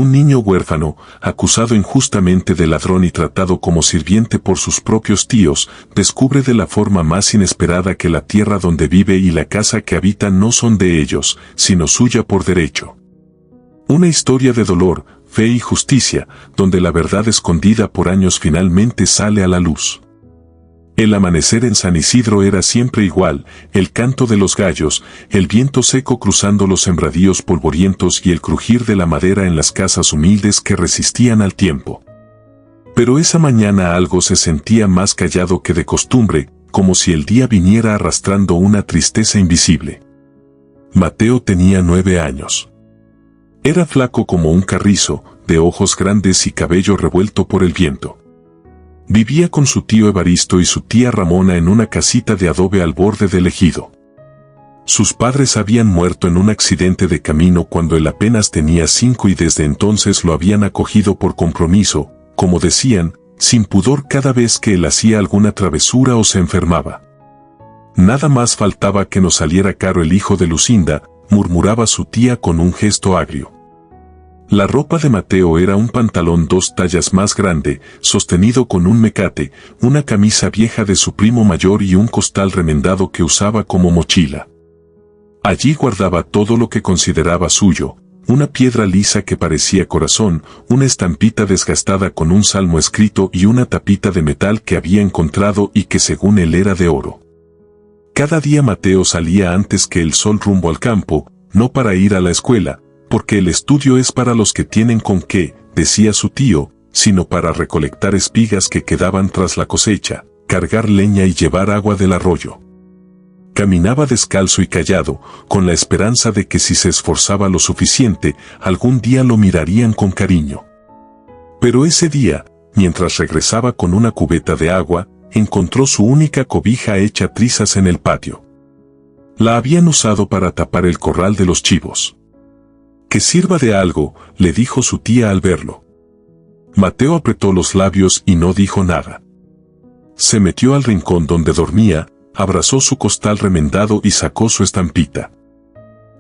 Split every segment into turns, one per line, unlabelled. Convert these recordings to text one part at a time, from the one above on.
Un niño huérfano, acusado injustamente de ladrón y tratado como sirviente por sus propios tíos, descubre de la forma más inesperada que la tierra donde vive y la casa que habita no son de ellos, sino suya por derecho. Una historia de dolor, fe y justicia, donde la verdad escondida por años finalmente sale a la luz. El amanecer en San Isidro era siempre igual, el canto de los gallos, el viento seco cruzando los sembradíos polvorientos y el crujir de la madera en las casas humildes que resistían al tiempo. Pero esa mañana algo se sentía más callado que de costumbre, como si el día viniera arrastrando una tristeza invisible. Mateo tenía 9 años. Era flaco como un carrizo, de ojos grandes y cabello revuelto por el viento. Vivía con su tío Evaristo y su tía Ramona en una casita de adobe al borde del ejido. Sus padres habían muerto en un accidente de camino cuando él apenas tenía 5 y desde entonces lo habían acogido por compromiso, como decían, sin pudor cada vez que él hacía alguna travesura o se enfermaba. Nada más faltaba que nos saliera caro el hijo de Lucinda, murmuraba su tía con un gesto agrio. La ropa de Mateo era un pantalón 2 tallas más grande, sostenido con un mecate, una camisa vieja de su primo mayor y un costal remendado que usaba como mochila. Allí guardaba todo lo que consideraba suyo, una piedra lisa que parecía corazón, una estampita desgastada con un salmo escrito y una tapita de metal que había encontrado y que según él era de oro. Cada día Mateo salía antes que el sol rumbo al campo, no para ir a la escuela, porque el estudio es para los que tienen con qué, decía su tío, sino para recolectar espigas que quedaban tras la cosecha, cargar leña y llevar agua del arroyo. Caminaba descalzo y callado, con la esperanza de que si se esforzaba lo suficiente, algún día lo mirarían con cariño. Pero ese día, mientras regresaba con una cubeta de agua, encontró su única cobija hecha trizas en el patio. La habían usado para tapar el corral de los chivos. «Que sirva de algo», le dijo su tía al verlo. Mateo apretó los labios y no dijo nada. Se metió al rincón donde dormía, abrazó su costal remendado y sacó su estampita.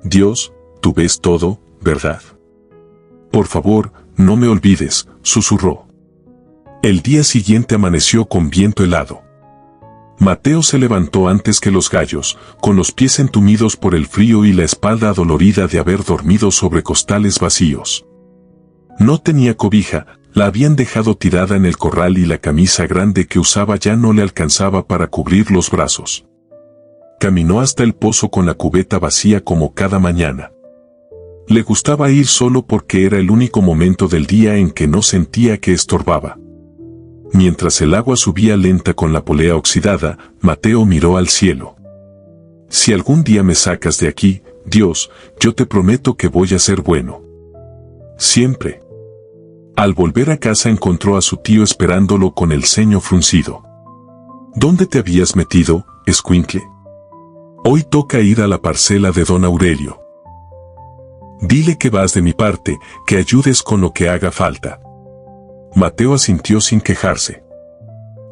«Dios, tú ves todo, ¿verdad? Por favor, no me olvides», susurró. El día siguiente amaneció con viento helado. Mateo se levantó antes que los gallos, con los pies entumidos por el frío y la espalda adolorida de haber dormido sobre costales vacíos. No tenía cobija, la habían dejado tirada en el corral y la camisa grande que usaba ya no le alcanzaba para cubrir los brazos. Caminó hasta el pozo con la cubeta vacía como cada mañana. Le gustaba ir solo porque era el único momento del día en que no sentía que estorbaba. Mientras el agua subía lenta con la polea oxidada, Mateo miró al cielo. «Si algún día me sacas de aquí, Dios, yo te prometo que voy a ser bueno. Siempre». Al volver a casa encontró a su tío esperándolo con el ceño fruncido. «¿Dónde te habías metido, escuincle? Hoy toca ir a la parcela de don Aurelio. Dile que vas de mi parte, que ayudes con lo que haga falta». Mateo asintió sin quejarse.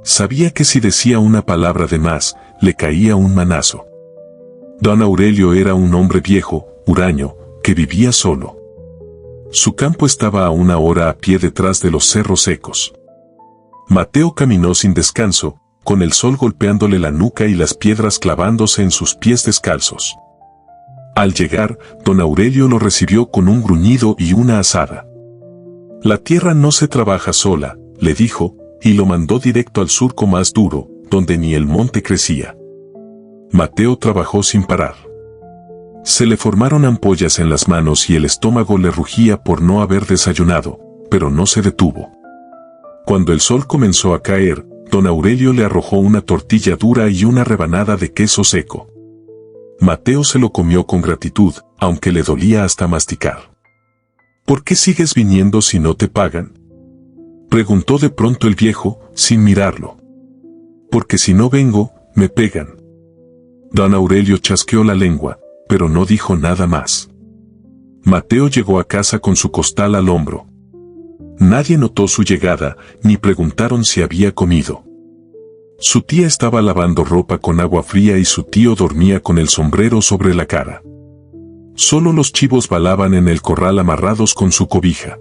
Sabía que si decía una palabra de más, le caía un manazo. Don Aurelio era un hombre viejo, huraño, que vivía solo. Su campo estaba a 1 hora a pie detrás de los cerros secos. Mateo caminó sin descanso, con el sol golpeándole la nuca y las piedras clavándose en sus pies descalzos. Al llegar, don Aurelio lo recibió con un gruñido y una azada. «La tierra no se trabaja sola», le dijo, y lo mandó directo al surco más duro, donde ni el monte crecía. Mateo trabajó sin parar. Se le formaron ampollas en las manos y el estómago le rugía por no haber desayunado, pero no se detuvo. Cuando el sol comenzó a caer, don Aurelio le arrojó una tortilla dura y una rebanada de queso seco. Mateo se lo comió con gratitud, aunque le dolía hasta masticar. «¿Por qué sigues viniendo si no te pagan?», preguntó de pronto el viejo, sin mirarlo. «Porque si no vengo, me pegan». Don Aurelio chasqueó la lengua, pero no dijo nada más. Mateo llegó a casa con su costal al hombro. Nadie notó su llegada, ni preguntaron si había comido. Su tía estaba lavando ropa con agua fría y su tío dormía con el sombrero sobre la cara. Solo los chivos balaban en el corral amarrados con su cobija.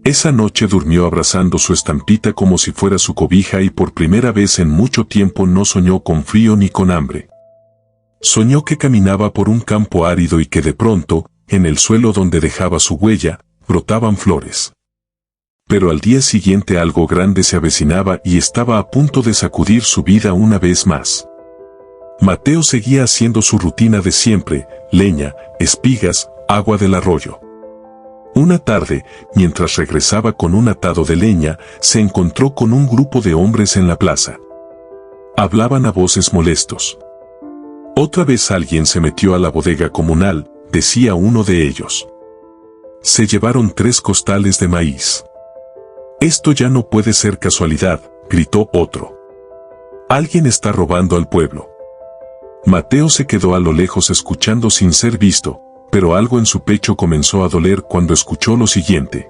Esa noche durmió abrazando su estampita como si fuera su cobija y por primera vez en mucho tiempo no soñó con frío ni con hambre. Soñó que caminaba por un campo árido y que de pronto, en el suelo donde dejaba su huella, brotaban flores. Pero al día siguiente algo grande se avecinaba y estaba a punto de sacudir su vida una vez más. Mateo seguía haciendo su rutina de siempre: leña, espigas, agua del arroyo. Una tarde, mientras regresaba con un atado de leña, se encontró con un grupo de hombres en la plaza. Hablaban a voces molestos. Otra vez alguien se metió a la bodega comunal, decía uno de ellos. Se llevaron 3 costales de maíz. Esto ya no puede ser casualidad, gritó otro. Alguien está robando al pueblo. Mateo se quedó a lo lejos escuchando sin ser visto, pero algo en su pecho comenzó a doler cuando escuchó lo siguiente.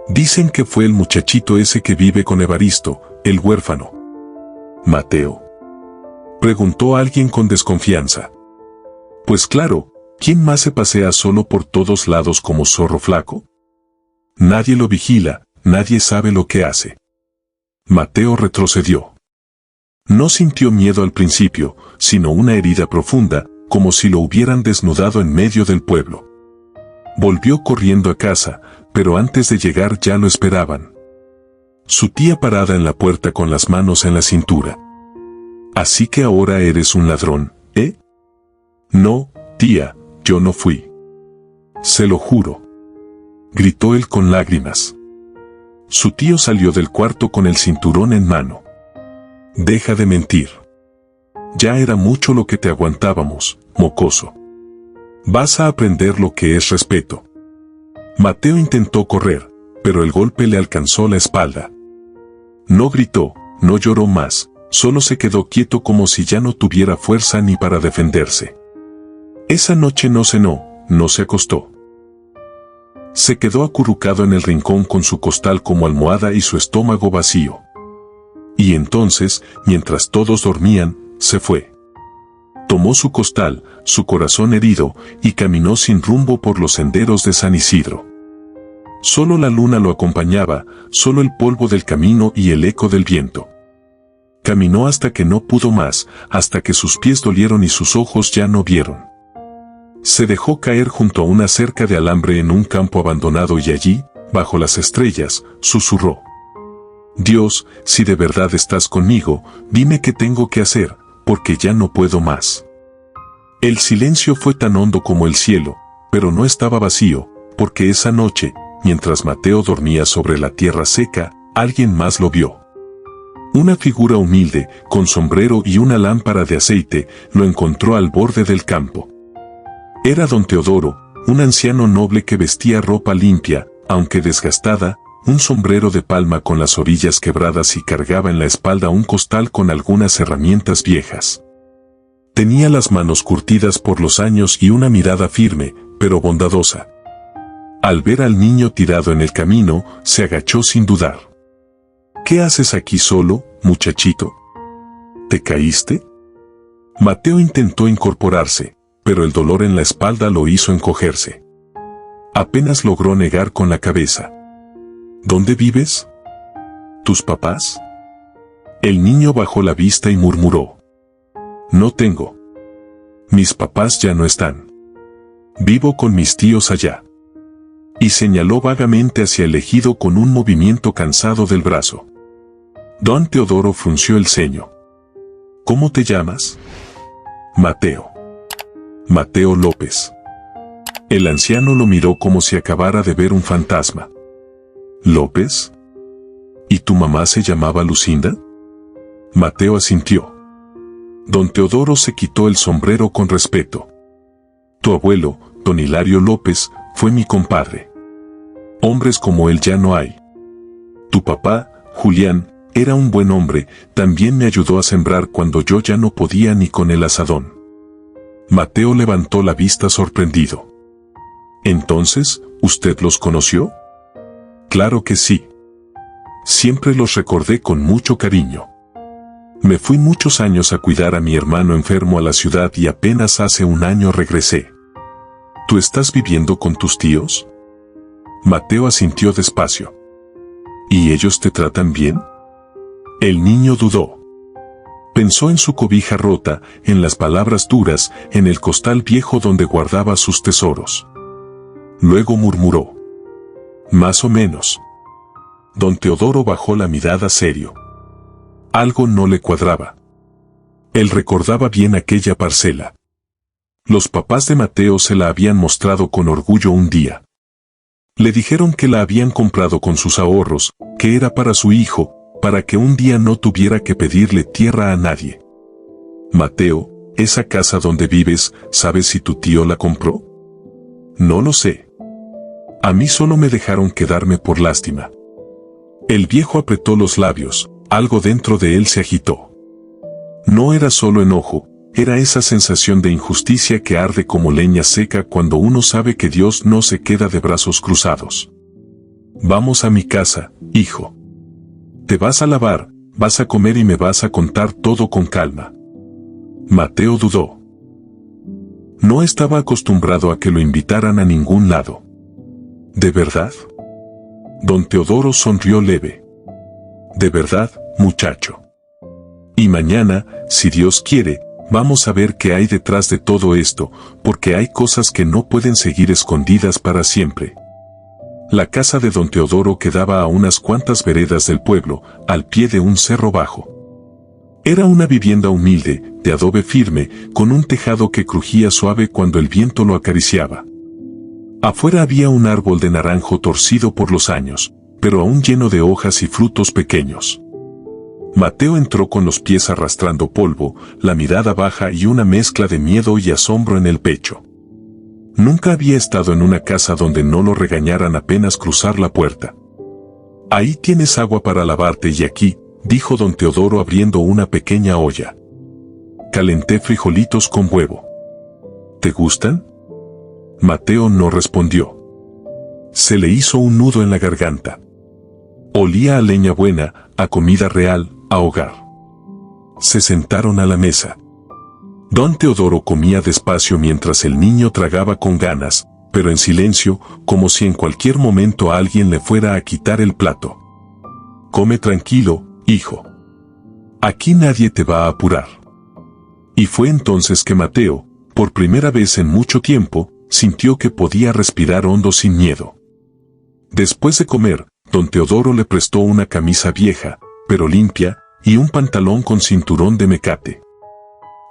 Dicen que fue el muchachito ese que vive con Evaristo, el huérfano. ¿Mateo?, preguntó alguien con desconfianza. Pues claro, ¿quién más se pasea solo por todos lados como zorro flaco? Nadie lo vigila, nadie sabe lo que hace. Mateo retrocedió. No sintió miedo al principio, sino una herida profunda, como si lo hubieran desnudado en medio del pueblo. Volvió corriendo a casa, pero antes de llegar ya lo esperaban. Su tía parada en la puerta con las manos en la cintura. «Así que ahora eres un ladrón, ¿eh?» «No, tía, yo no fui. Se lo juro», gritó él con lágrimas. Su tío salió del cuarto con el cinturón en mano. «Deja de mentir. Ya era mucho lo que te aguantábamos, mocoso. Vas a aprender lo que es respeto». Mateo intentó correr, pero el golpe le alcanzó la espalda. No gritó, no lloró más, solo se quedó quieto como si ya no tuviera fuerza ni para defenderse. Esa noche no cenó, no se acostó. Se quedó acurrucado en el rincón con su costal como almohada y su estómago vacío. Y entonces, mientras todos dormían, se fue. Tomó su costal, su corazón herido, y caminó sin rumbo por los senderos de San Isidro. Solo la luna lo acompañaba, solo el polvo del camino y el eco del viento. Caminó hasta que no pudo más, hasta que sus pies dolieron y sus ojos ya no vieron. Se dejó caer junto a una cerca de alambre en un campo abandonado y allí, bajo las estrellas, susurró: «Dios, si de verdad estás conmigo, dime qué tengo que hacer, porque ya no puedo más». El silencio fue tan hondo como el cielo, pero no estaba vacío, porque esa noche, mientras Mateo dormía sobre la tierra seca, alguien más lo vio. Una figura humilde, con sombrero y una lámpara de aceite, lo encontró al borde del campo. Era don Teodoro, un anciano noble que vestía ropa limpia, aunque desgastada, un sombrero de palma con las orillas quebradas y cargaba en la espalda un costal con algunas herramientas viejas. Tenía las manos curtidas por los años y una mirada firme, pero bondadosa. Al ver al niño tirado en el camino, se agachó sin dudar. «¿Qué haces aquí solo, muchachito? ¿Te caíste?» Mateo intentó incorporarse, pero el dolor en la espalda lo hizo encogerse. Apenas logró negar con la cabeza. «¿Dónde vives? ¿Tus papás?» El niño bajó la vista y murmuró: «No tengo. Mis papás ya no están. Vivo con mis tíos allá». Y señaló vagamente hacia el ejido con un movimiento cansado del brazo. Don Teodoro frunció el ceño. «¿Cómo te llamas?» «Mateo. Mateo López». El anciano lo miró como si acabara de ver un fantasma. «¿López? ¿Y tu mamá se llamaba Lucinda?» Mateo asintió. Don Teodoro se quitó el sombrero con respeto. «Tu abuelo, don Hilario López, fue mi compadre. Hombres como él ya no hay. Tu papá, Julián, era un buen hombre, también me ayudó a sembrar cuando yo ya no podía ni con el azadón». Mateo levantó la vista sorprendido. «¿Entonces, usted los conoció?» «Claro que sí. Siempre los recordé con mucho cariño. Me fui muchos años a cuidar a mi hermano enfermo a la ciudad y apenas hace un año regresé». «¿Tú estás viviendo con tus tíos?» Mateo asintió despacio. ¿Y ellos te tratan bien? El niño dudó. Pensó en su cobija rota, en las palabras duras, en el costal viejo donde guardaba sus tesoros. Luego murmuró: más o menos. Don Teodoro bajó la mirada serio. Algo no le cuadraba. Él recordaba bien aquella parcela. Los papás de Mateo se la habían mostrado con orgullo un día. Le dijeron que la habían comprado con sus ahorros, que era para su hijo, para que un día no tuviera que pedirle tierra a nadie. Mateo, esa casa donde vives, ¿sabes si tu tío la compró? No lo sé. A mí solo me dejaron quedarme por lástima. El viejo apretó los labios, algo dentro de él se agitó. No era solo enojo, era esa sensación de injusticia que arde como leña seca cuando uno sabe que Dios no se queda de brazos cruzados. Vamos a mi casa, hijo. Te vas a lavar, vas a comer y me vas a contar todo con calma. Mateo dudó. No estaba acostumbrado a que lo invitaran a ningún lado. ¿De verdad? Don Teodoro sonrió leve. De verdad, muchacho. Y mañana, si Dios quiere, vamos a ver qué hay detrás de todo esto, porque hay cosas que no pueden seguir escondidas para siempre. La casa de don Teodoro quedaba a unas cuantas veredas del pueblo, al pie de un cerro bajo. Era una vivienda humilde, de adobe firme, con un tejado que crujía suave cuando el viento lo acariciaba. Afuera había un árbol de naranjo torcido por los años, pero aún lleno de hojas y frutos pequeños. Mateo entró con los pies arrastrando polvo, la mirada baja y una mezcla de miedo y asombro en el pecho. Nunca había estado en una casa donde no lo regañaran apenas cruzar la puerta. Ahí tienes agua para lavarte y aquí, dijo don Teodoro abriendo una pequeña olla. Calenté frijolitos con huevo. ¿Te gustan? Mateo no respondió. Se le hizo un nudo en la garganta. Olía a leña buena, a comida real, a hogar. Se sentaron a la mesa. Don Teodoro comía despacio mientras el niño tragaba con ganas, pero en silencio, como si en cualquier momento alguien le fuera a quitar el plato. Come tranquilo, hijo. Aquí nadie te va a apurar. Y fue entonces que Mateo, por primera vez en mucho tiempo, sintió que podía respirar hondo sin miedo. Después de comer, don Teodoro le prestó una camisa vieja, pero limpia, y un pantalón con cinturón de mecate.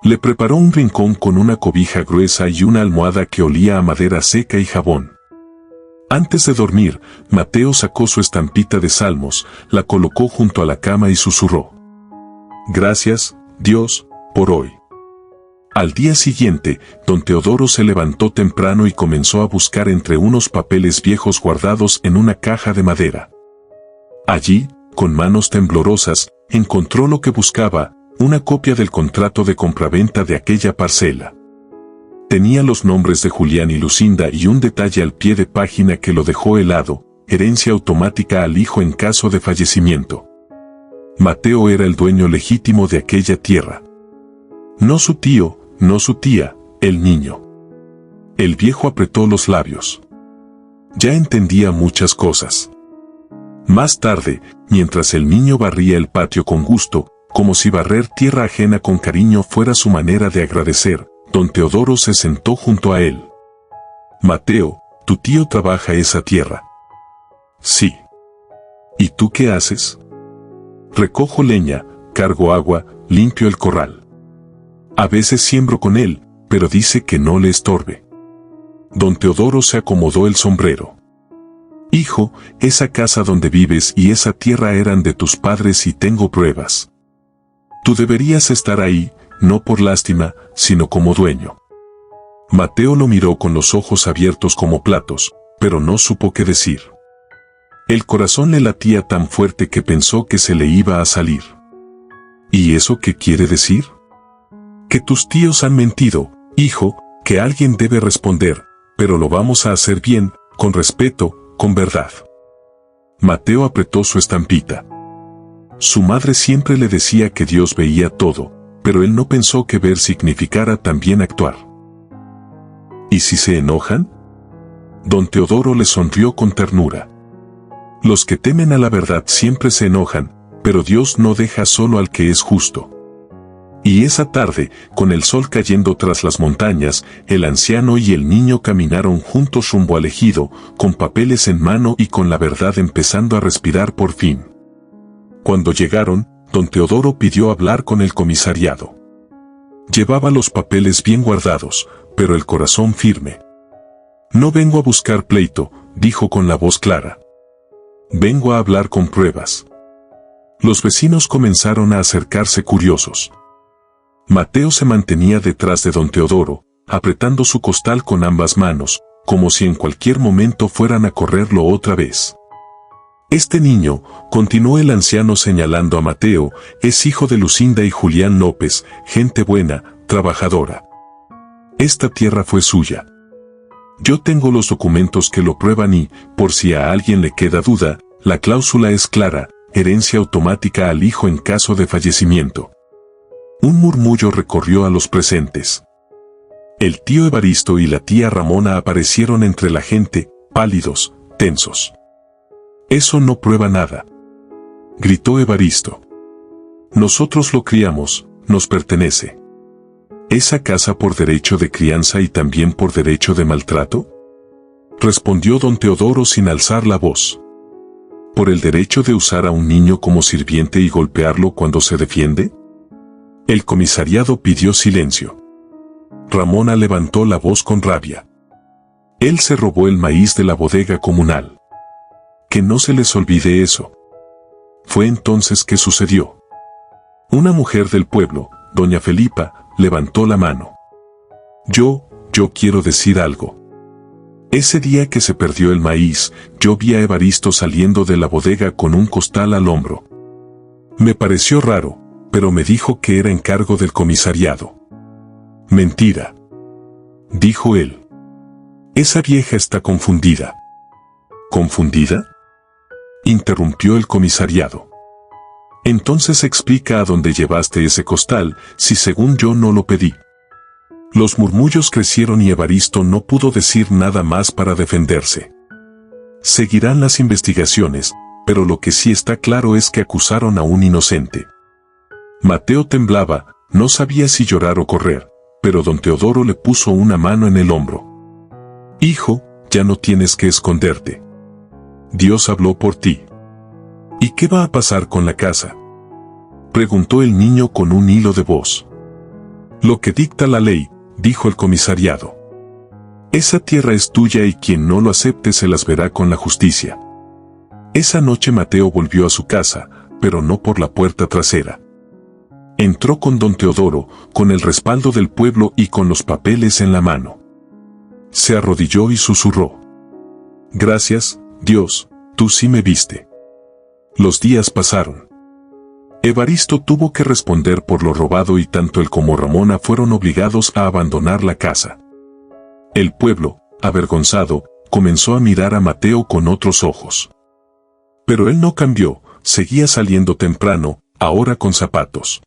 Le preparó un rincón con una cobija gruesa y una almohada que olía a madera seca y jabón. Antes de dormir, Mateo sacó su estampita de salmos, la colocó junto a la cama y susurró: Gracias, Dios, por hoy. Al día siguiente, don Teodoro se levantó temprano y comenzó a buscar entre unos papeles viejos guardados en una caja de madera. Allí, con manos temblorosas, encontró lo que buscaba, una copia del contrato de compraventa de aquella parcela. Tenía los nombres de Julián y Lucinda y un detalle al pie de página que lo dejó helado: herencia automática al hijo en caso de fallecimiento. Mateo era el dueño legítimo de aquella tierra. No su tío, no su tía, el niño. El viejo apretó los labios. Ya entendía muchas cosas. Más tarde, mientras el niño barría el patio con gusto, como si barrer tierra ajena con cariño fuera su manera de agradecer, don Teodoro se sentó junto a él. Mateo, tu tío trabaja esa tierra. Sí. ¿Y tú qué haces? Recojo leña, cargo agua, limpio el corral. A veces siembro con él, pero dice que no le estorbe. Don Teodoro se acomodó el sombrero. Hijo, esa casa donde vives y esa tierra eran de tus padres y tengo pruebas. Tú deberías estar ahí, no por lástima, sino como dueño. Mateo lo miró con los ojos abiertos como platos, pero no supo qué decir. El corazón le latía tan fuerte que pensó que se le iba a salir. ¿Y eso qué quiere decir? Que tus tíos han mentido, hijo, que alguien debe responder, pero lo vamos a hacer bien, con respeto, con verdad. Mateo apretó su estampita. Su madre siempre le decía que Dios veía todo, pero él no pensó que ver significara también actuar. ¿Y si se enojan? Don Teodoro le sonrió con ternura. Los que temen a la verdad siempre se enojan, pero Dios no deja solo al que es justo. Y esa tarde, con el sol cayendo tras las montañas, el anciano y el niño caminaron juntos rumbo al ejido, con papeles en mano y con la verdad empezando a respirar por fin. Cuando llegaron, don Teodoro pidió hablar con el comisariado. Llevaba los papeles bien guardados, pero el corazón firme. No vengo a buscar pleito, dijo con la voz clara. Vengo a hablar con pruebas. Los vecinos comenzaron a acercarse curiosos. Mateo se mantenía detrás de don Teodoro, apretando su costal con ambas manos, como si en cualquier momento fueran a correrlo otra vez. Este niño, continuó el anciano señalando a Mateo, es hijo de Lucinda y Julián López, gente buena, trabajadora. Esta tierra fue suya. Yo tengo los documentos que lo prueban y, por si a alguien le queda duda, la cláusula es clara, herencia automática al hijo en caso de fallecimiento. Un murmullo recorrió a los presentes. El tío Evaristo y la tía Ramona aparecieron entre la gente, pálidos, tensos. Eso no prueba nada, gritó Evaristo. Nosotros lo criamos, nos pertenece. ¿Esa casa por derecho de crianza y también por derecho de maltrato? Respondió don Teodoro sin alzar la voz. ¿Por el derecho de usar a un niño como sirviente y golpearlo cuando se defiende? El comisariado pidió silencio. Ramona levantó la voz con rabia. Él se robó el maíz de la bodega comunal. Que no se les olvide eso. Fue entonces que sucedió. Una mujer del pueblo, doña Felipa, levantó la mano. Yo quiero decir algo. Ese día que se perdió el maíz, yo vi a Evaristo saliendo de la bodega con un costal al hombro. Me pareció raro, pero me dijo que era encargo del comisariado. Mentira, dijo él. Esa vieja está confundida. ¿Confundida?, interrumpió el comisariado. Entonces explica a dónde llevaste ese costal, si según yo no lo pedí. Los murmullos crecieron y Evaristo no pudo decir nada más para defenderse. Seguirán las investigaciones, pero lo que sí está claro es que acusaron a un inocente. Mateo temblaba, no sabía si llorar o correr, pero don Teodoro le puso una mano en el hombro. Hijo, ya no tienes que esconderte. Dios habló por ti. ¿Y qué va a pasar con la casa?, preguntó el niño con un hilo de voz. Lo que dicta la ley, dijo el comisariado. Esa tierra es tuya y quien no lo acepte se las verá con la justicia. Esa noche Mateo volvió a su casa, pero no por la puerta trasera. Entró con don Teodoro, con el respaldo del pueblo y con los papeles en la mano. Se arrodilló y susurró. Gracias, Dios, tú sí me viste. Los días pasaron. Evaristo tuvo que responder por lo robado y tanto él como Ramona fueron obligados a abandonar la casa. El pueblo, avergonzado, comenzó a mirar a Mateo con otros ojos. Pero él no cambió, seguía saliendo temprano, ahora con zapatos.